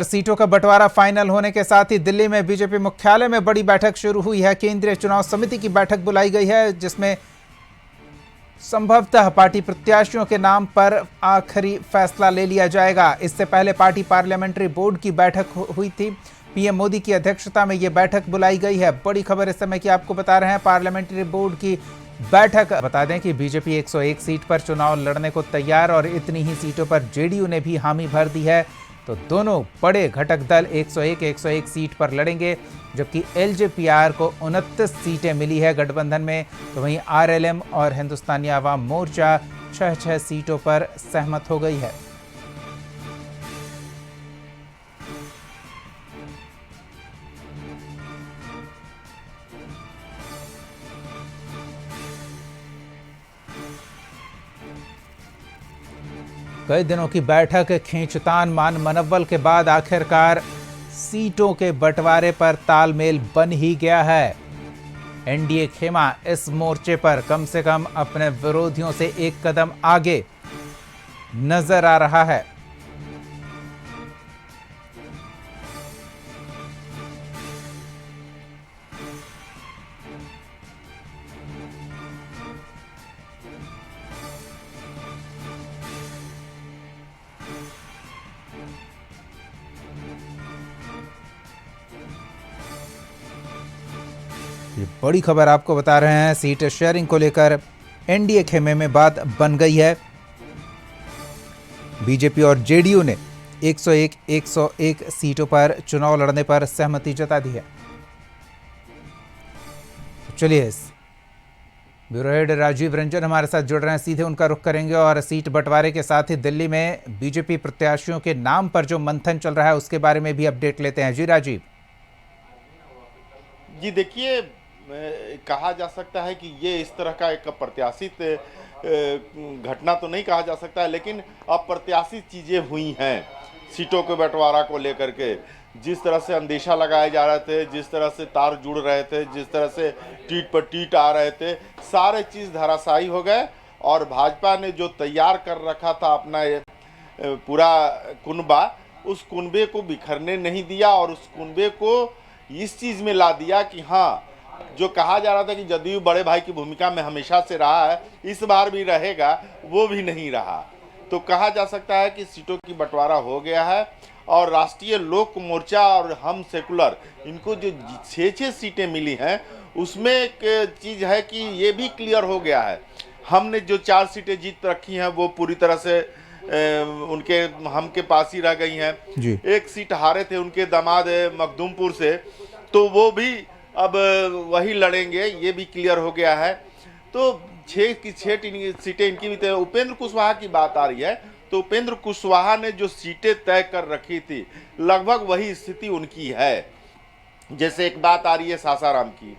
सीटों का बंटवारा फाइनल होने के साथ ही दिल्ली में बीजेपी मुख्यालय में बड़ी बैठक शुरू हुई है। केंद्रीय चुनाव समिति की बैठक बुलाई गई है, जिसमें संभवतः पार्टी प्रत्याशियों के नाम पर आखिरी फैसला ले लिया जाएगा। इससे पहले पार्टी पार्लियामेंट्री बोर्ड की बैठक हुई थी। पीएम मोदी की अध्यक्षता में यह बैठक बुलाई गई है। बड़ी खबर इस समय की आपको बता रहे हैं, पार्लियामेंट्री बोर्ड की बैठक। बता दें कि बीजेपी 101 सीट पर चुनाव लड़ने को तैयार और इतनी ही सीटों पर जेडीयू ने भी हामी भर दी है। तो दोनों बड़े घटक दल 101 सीट पर लड़ेंगे, जबकि एलजेपीआर को 29 सीटें मिली है गठबंधन में। तो वहीं आरएलएम और हिंदुस्तानी आवाम मोर्चा 6 सीटों पर सहमत हो गई है। कई दिनों की बैठक, खींचतान, मान मनव्वल के बाद आखिरकार सीटों के बंटवारे पर तालमेल बन ही गया है। एनडीए खेमा इस मोर्चे पर कम से कम अपने विरोधियों से एक कदम आगे नजर आ रहा है। ये बड़ी खबर आपको बता रहे हैं, सीट शेयरिंग को लेकर एनडीए खेमे में बात बन गई है। बीजेपी और जेडीयू ने 101 सीटों पर चुनाव लड़ने पर सहमति जता दी है। चलिए, ब्यूरो हेड राजीव रंजन हमारे साथ जुड़ रहे हैं, सीधे उनका रुख करेंगे और सीट बंटवारे के साथ ही दिल्ली में बीजेपी प्रत्याशियों के नाम पर जो मंथन चल रहा है उसके बारे में भी अपडेट लेते हैं। जी राजीव। जी देखिए, कहा जा सकता है कि ये इस तरह का एक प्रत्याशित घटना तो नहीं कहा जा सकता है, लेकिन अप्रत्याशित चीज़ें हुई हैं सीटों के बंटवारा को लेकर के। जिस तरह से अंदेशा लगाए जा रहे थे, जिस तरह से तार जुड़ रहे थे, जिस तरह से टीट पर टीट आ रहे थे, सारे चीज़ धराशायी हो गए और भाजपा ने जो तैयार कर रखा था अपना पूरा कुनबा, उस कुनबे को बिखरने नहीं दिया और उस कुनबे को इस चीज़ में ला दिया कि हाँ, जो कहा जा रहा था कि जदयू बड़े भाई की भूमिका में हमेशा से रहा है, इस बार भी रहेगा, वो भी नहीं रहा। तो कहा जा सकता है कि सीटों की बंटवारा हो गया है और राष्ट्रीय लोक मोर्चा और हम सेकुलर, इनको जो 6 सीटें मिली हैं, उसमें एक चीज़ है कि ये भी क्लियर हो गया है। हमने जो 4 सीटें जीत रखी हैं वो पूरी तरह से हम के पास ही रह गई हैं। एक सीट हारे थे उनके दामाद मखदूमपुर से, तो वो भी अब वही लड़ेंगे, ये भी क्लियर हो गया है। तो 6 की 6 सीटें इनकी भी तय। उपेंद्र कुशवाहा की बात आ रही है, तो उपेंद्र कुशवाहा ने जो सीटें तय कर रखी थी, लगभग वही स्थिति उनकी है। जैसे एक बात आ रही है सासाराम की,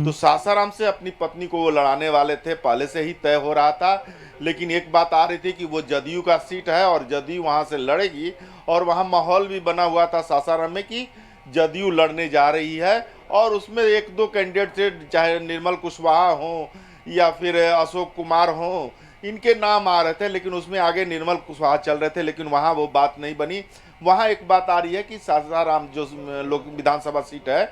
तो सासाराम से अपनी पत्नी को वो लड़ाने वाले थे, पहले से ही तय हो रहा था। लेकिन एक बात आ रही थी कि वो जदयू का सीट है और जदयू वहां से लड़ेगी, और वहां माहौल भी बना हुआ था सासाराम में कि जदयू लड़ने जा रही है। और उसमें 1-2 कैंडिडेट थे, चाहे निर्मल कुशवाहा हो या फिर अशोक कुमार हो, इनके नाम आ रहे थे, लेकिन उसमें आगे निर्मल कुशवाहा चल रहे थे, लेकिन वहाँ वो बात नहीं बनी। वहाँ एक बात आ रही है कि सासाराम जो लोक विधानसभा सीट है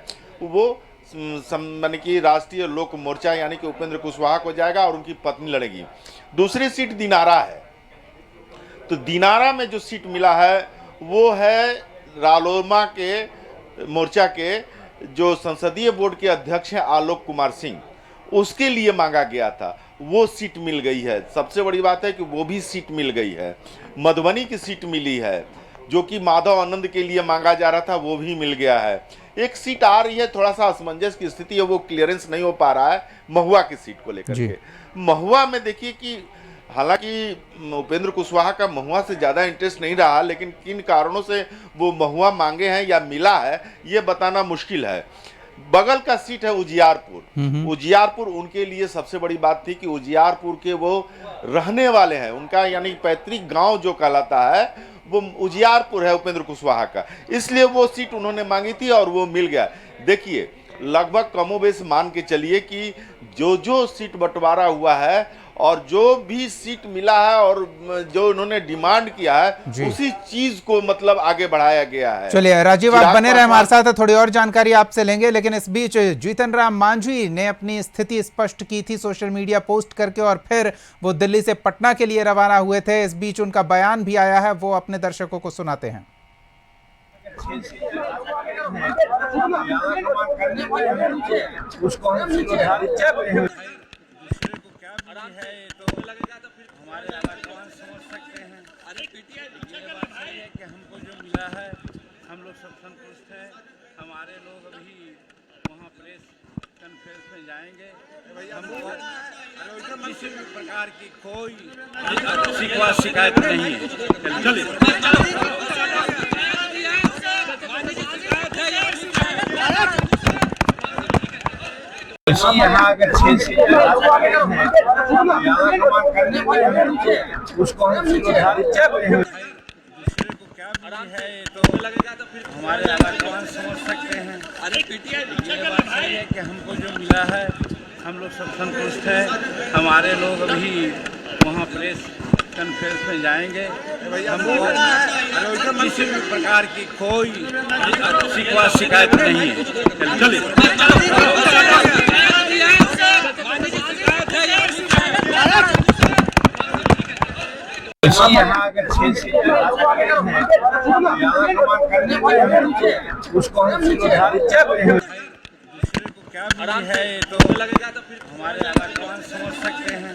वो यानी कि राष्ट्रीय लोक मोर्चा यानी कि उपेंद्र कुशवाहा को जाएगा और उनकी पत्नी लड़ेगी। दूसरी सीट दिनारा है, तो दिनारा में जो सीट मिला है वो है रालोरमा के मोर्चा के जो संसदीय बोर्ड के अध्यक्ष हैं आलोक कुमार सिंह, उसके लिए मांगा गया था, वो सीट मिल गई है। सबसे बड़ी बात है कि वो भी सीट मिल गई है। मधुबनी की सीट मिली है, जो कि माधव आनंद के लिए मांगा जा रहा था, वो भी मिल गया है। एक सीट आ रही है, थोड़ा सा असमंजस की स्थिति है, वो क्लियरेंस नहीं हो पा रहा है महुआ की सीट को लेकर के। महुआ में देखिए कि हालांकि उपेंद्र कुशवाहा का महुआ से ज़्यादा इंटरेस्ट नहीं रहा, लेकिन किन कारणों से वो महुआ मांगे हैं या मिला है, ये बताना मुश्किल है। बगल का सीट है उजियारपुर। उजियारपुर उनके लिए सबसे बड़ी बात थी कि उजियारपुर के वो रहने वाले हैं, उनका यानी पैतृक गांव जो कहलाता है वो उजियारपुर है उपेंद्र कुशवाहा का, इसलिए वो सीट उन्होंने मांगी थी और वो मिल गया। देखिए, लगभग कमोबेश मान के चलिए कि जो सीट बंटवारा हुआ है और जो भी सीट मिला है और जो उन्होंने डिमांड किया है जी। उसी चीज को मतलब आगे बढ़ाया गया है। चलिए राजीव, आप चिराग बने रहे हमारे पासवान- साथ, थोड़ी और जानकारी आपसे लेंगे, लेकिन इस बीच जीतन राम मांझी ने अपनी स्थिति स्पष्ट की थी सोशल मीडिया पोस्ट करके, और फिर वो दिल्ली से पटना के लिए रवाना हुए थे। इस बीच उनका बयान भी आया है, वो अपने दर्शकों को सुनाते हैं। उसको हम निर्धारित कर रहे हैं। दूसरे को क्या मिली है ये तो हमारे कौन समझ सकते हैं। ये बात सही है कि हमको जो मिला है हम लोग सब संतुष्ट हैं। हमारे लोग अभी वहाँ प्रेस कॉन्फ्रेंस में जाएंगे। हमको किसी भी प्रकार की कोई शिकायत नहीं है। चलिए यहाँ अगर 6 सीटें उसको हम निर्धारित कर रहे हैं। दूसरे को क्या मिली है ये तो हमारे कौन समझ सकते हैं। ये बात सही है कि हमको जो मिला है हम लोग सब संतुष्ट हैं। हमारे लोग अभी वहाँ प्रेस कॉन्फ्रेंस में जाएंगे। हमको किसी भी प्रकार की कोई शिकायत नहीं है। चलिए यहाँ अगर 6 सीटें उसको हम निर्धारित कर रहे हैं। दूसरे को क्या मिली है ये तो हमारे कौन समझ सकते हैं।